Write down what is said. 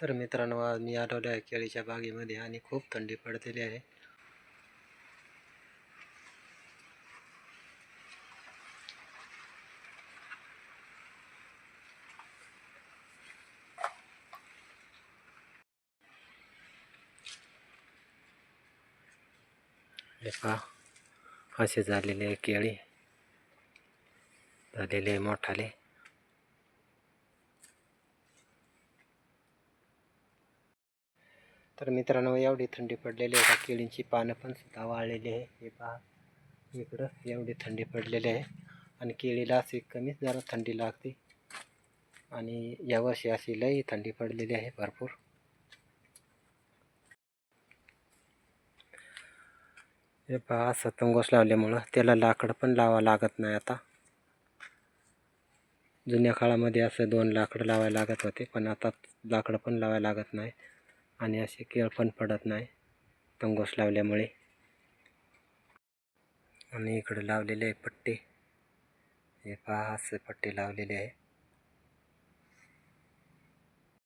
तर मित्रांनो, आज मी आलेलो आहे केळीच्या बागेमध्ये आणि खूप थंडी पडलेली आहे. हे पहा, असे झालेले आहे केळी, झालेले मोठाले. तर मित्रांनो, एवढी थंडी पडलेली आहे का केळींची पानं पण सुद्धा वाळलेली आहे. हे पहा, इकडं एवढी थंडी पडलेली आहे आणि केळीला अशी कमीच जरा थंडी लागते आणि यावर्षी अशी लई थंडी पडलेली आहे भरपूर. हे पहा, असं तंगोस लावल्यामुळं त्याला लाकड पण लावा लागत नाही. आता जुन्या काळामध्ये असं 2 लाकडं लावायला लागत होते, पण आता लाकडं पण लावायला लागत नाही आणि असे केळ पण पडत नाही तंगोस लावल्यामुळे. आणि इकडे लावलेले आहे पट्टे. हे पहा, असे पट्टे लावलेले आहे.